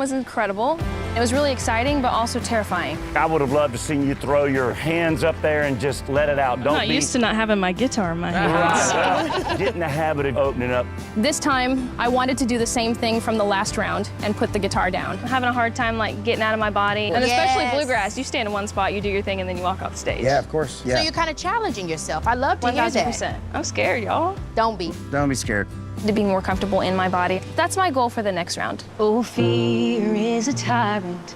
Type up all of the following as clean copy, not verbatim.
was incredible. It was really exciting, but also terrifying. I would have loved to see you throw your hands up there and just let it out. I'm not used to not having my guitar in my hands. Get in the habit of opening up. This time, I wanted to do the same thing from the last round and put the guitar down. I'm having a hard time like getting out of my body. And especially bluegrass, you stand in one spot, you do your thing, and then you walk off the stage. Yeah, of course. Yeah. So you're kind of challenging yourself. I love to hear that. 1000%. I'm scared, y'all. Don't be. Don't be scared. To be more comfortable in my body. That's my goal for the next round. Oh, fear is a tyrant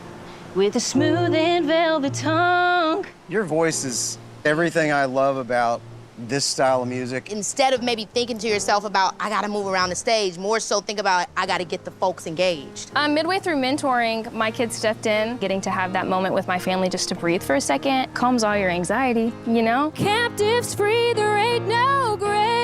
with a smooth and velvet tongue. Your voice is everything I love about this style of music. Instead of maybe thinking to yourself about, I gotta move around the stage, more so think about, I gotta get the folks engaged. Midway through mentoring, my kids stepped in. Getting to have that moment with my family just to breathe for a second calms all your anxiety, you know? Captives free, there ain't no grave.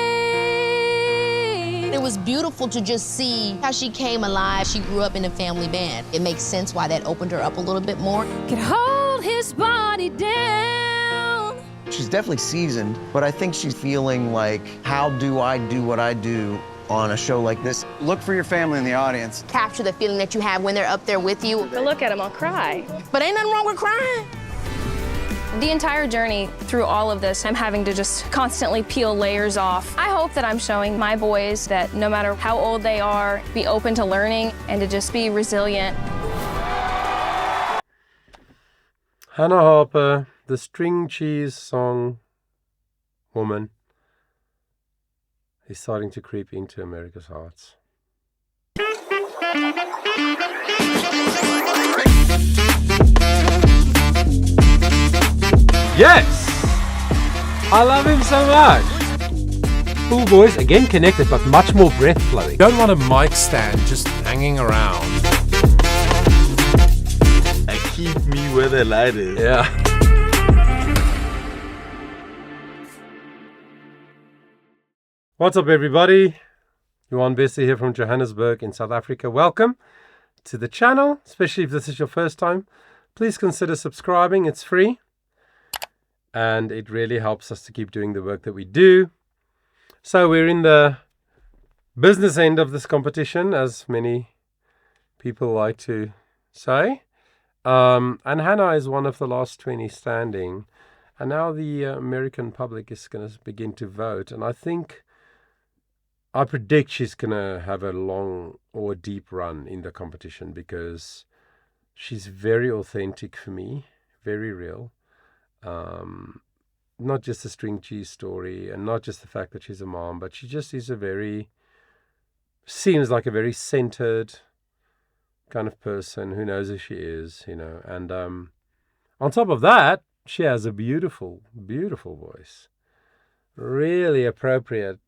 It was beautiful to just see how she came alive. She grew up in a family band. It makes sense why that opened her up a little bit more. Could hold his body down. She's definitely seasoned, but I think she's feeling like, how do I do what I do on a show like this? Look for your family in the audience. Capture the feeling that you have when they're up there with you. But look at him, I'll cry. But ain't nothing wrong with crying. The entire journey through all of this, I'm having to just constantly peel layers off. I hope that I'm showing my boys that no matter how old they are, be open to learning and to just be resilient. Hannah Harper, the string cheese song woman, is starting to creep into America's hearts. Yes! I love him so much. Cool voice, again connected, but much more breath flowing. Don't want a mic stand just hanging around. And keep me where the light is. Yeah. What's up, everybody? Johan Bessie here from Johannesburg in South Africa. Welcome to the channel, especially if this is your first time. Please consider subscribing, it's free. And it really helps us to keep doing the work that we do. So we're in the business end of this competition, as many people like to say. And Hannah is one of the last 20 standing. And now the American public is going to begin to vote. And I predict she's going to have a long or deep run in the competition because she's very authentic for me, very real. Not just a string cheese story and not just the fact that she's a mom, but she just is seems like a very centered kind of person who knows who she is, you know. And on top of that, she has a beautiful, beautiful voice. Really appropriate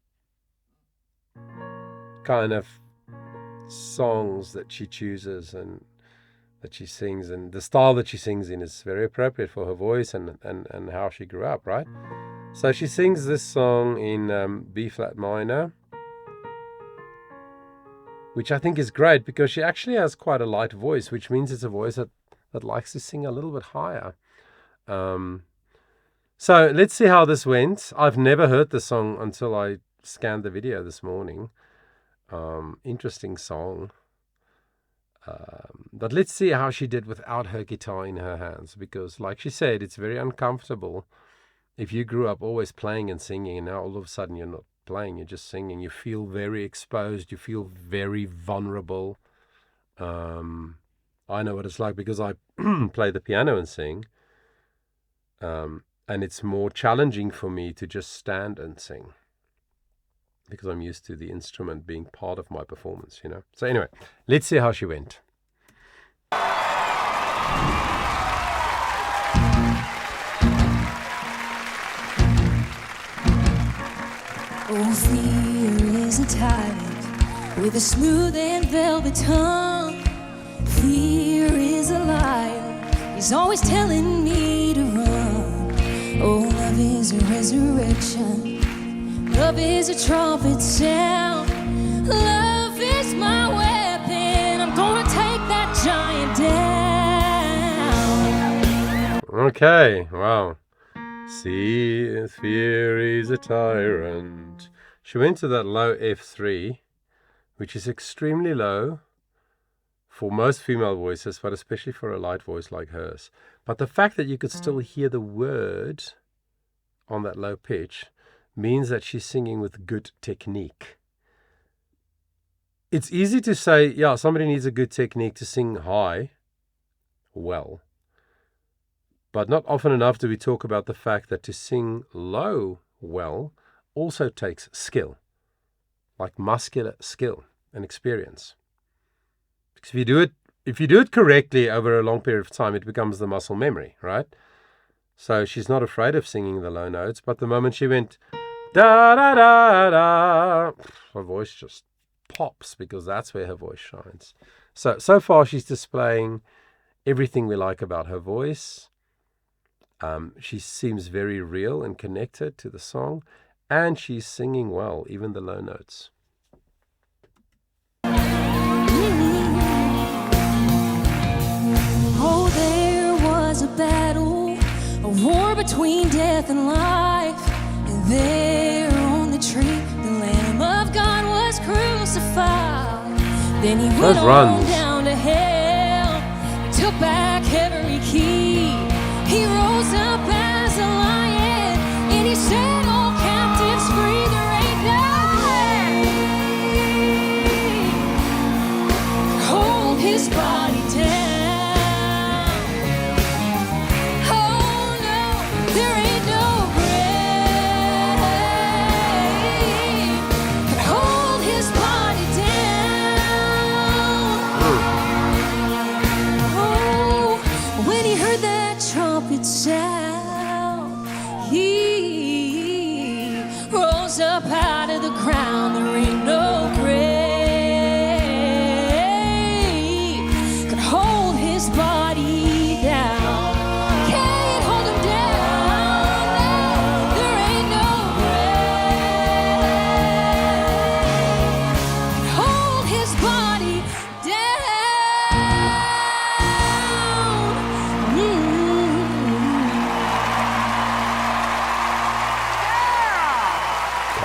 kind of songs that she chooses and that she sings, and the style that she sings in is very appropriate for her voice and how she grew up, right? So she sings this song in B flat minor, which I think is great because she actually has quite a light voice, which means it's a voice that likes to sing a little bit higher. So let's see how this went. I've never heard the song until I scanned the video this morning. Interesting song. But let's see how she did without her guitar in her hands, because like she said, it's very uncomfortable if you grew up always playing and singing and now all of a sudden you're not playing, you're just singing. You feel very exposed, you feel very vulnerable. I know what it's like because I play the piano and sing, and it's more challenging for me to just stand and sing because I'm used to the instrument being part of my performance, you know. So anyway, let's see how she went. Oh, fear is a tyrant with a smooth and velvet tongue. Fear is a liar, he's always telling me to run. Oh, love is a resurrection. Love is a trumpet sound. Love is my weapon. I'm gonna take that giant down. Okay, wow. See, fear is a tyrant. She went to that low F3, which is extremely low for most female voices, but especially for a light voice like hers. But the fact that you could still hear the word on that low pitch means that she's singing with good technique. It's easy to say, yeah, somebody needs a good technique to sing high well. But not often enough do we talk about the fact that to sing low well also takes skill, like muscular skill and experience. Because if you do it correctly over a long period of time, it becomes the muscle memory, right? So she's not afraid of singing the low notes, but the moment she went da da da da, her voice just pops, because that's where her voice shines. So far she's displaying everything we like about her voice. She seems very real and connected to the song, and she's singing well, even the low notes. Oh, there was a battle, a war between death and life. And there on the tree, the Lamb of God was crucified. Then he went on down to hell, took back every key. He rose up as a lion, and he set all captives free. There ain't nothing hold his body down. Sound. He rose up out of the ground. There ain't no grave could hold his body down. Can't hold him down. No, there ain't no grave could hold his body down.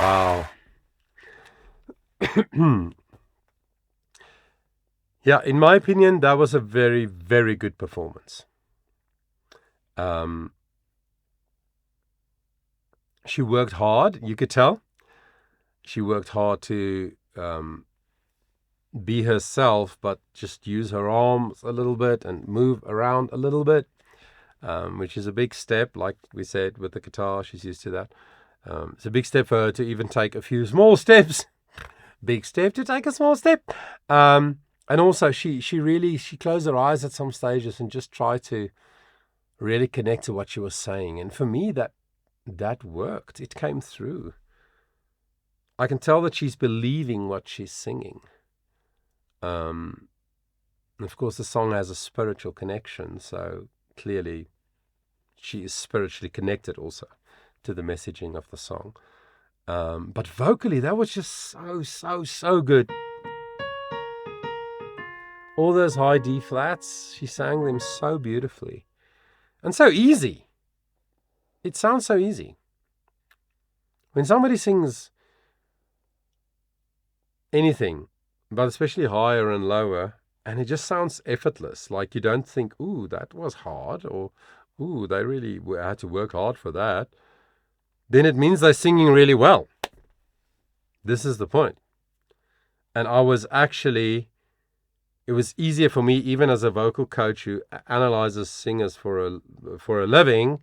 Wow. Yeah, in my opinion, that was a very, very good performance. She worked hard, you could tell. She worked hard to be herself, but just use her arms a little bit and move around a little bit, which is a big step. Like we said, with the guitar, she's used to that. It's a big step for her to even take a few small steps. Big step to take a small step. And also, she closed her eyes at some stages and just tried to really connect to what she was saying. And for me, that worked. It came through. I can tell that she's believing what she's singing. And of course, the song has a spiritual connection, so clearly she is spiritually connected also to the messaging of the song. But vocally, that was just so good. All those high D flats, she sang them so beautifully. And so easy. It sounds so easy. When somebody sings anything, but especially higher and lower, and it just sounds effortless, like you don't think, ooh, that was hard, or ooh, they really had to work hard for that, then it means they're singing really well. This is the point. And it was easier for me, even as a vocal coach who analyzes singers for a living,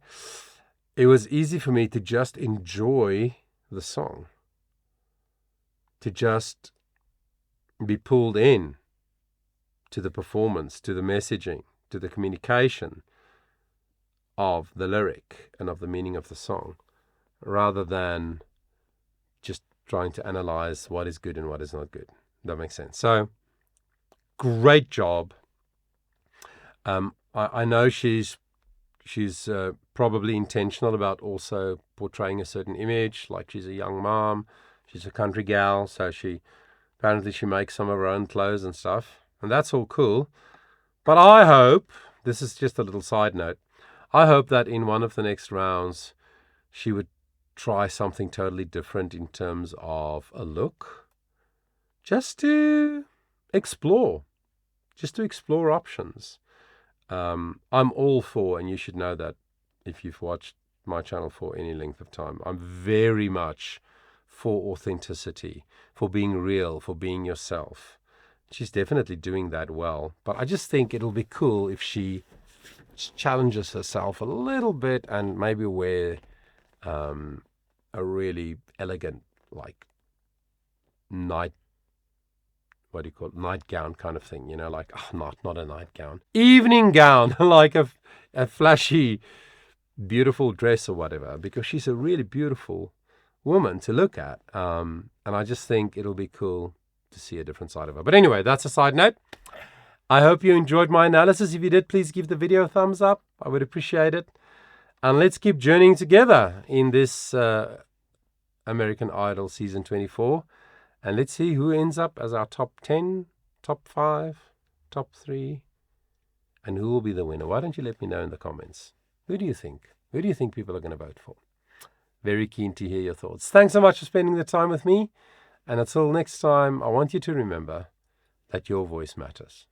it was easy for me to just enjoy the song, to just be pulled in to the performance, to the messaging, to the communication of the lyric and of the meaning of the song, rather than just trying to analyze what is good and what is not good. That makes sense. So, great job. I know she's probably intentional about also portraying a certain image, like she's a young mom, she's a country gal, so apparently she makes some of her own clothes and stuff, and that's all cool. But I hope, this is just a little side note, I hope that in one of the next rounds she would try something totally different in terms of a look, just to explore just to explore options. I'm all for, and you should know that if you've watched my channel for any length of time, I'm very much for authenticity, for being real, for being yourself. She's definitely doing that well, but I just think it'll be cool if she challenges herself a little bit and maybe wear a really elegant, like, nightgown kind of thing, like, not a nightgown, evening gown, like a flashy, beautiful dress or whatever, because she's a really beautiful woman to look at. And I just think it'll be cool to see a different side of her. But anyway, that's a side note. I hope you enjoyed my analysis. If you did, please give the video a thumbs up. I would appreciate it. And let's keep journeying together in this American Idol Season 24. And let's see who ends up as our top 10, top 5, top 3, and who will be the winner. Why don't you let me know in the comments? Who do you think? Who do you think people are going to vote for? Very keen to hear your thoughts. Thanks so much for spending the time with me. And until next time, I want you to remember that your voice matters.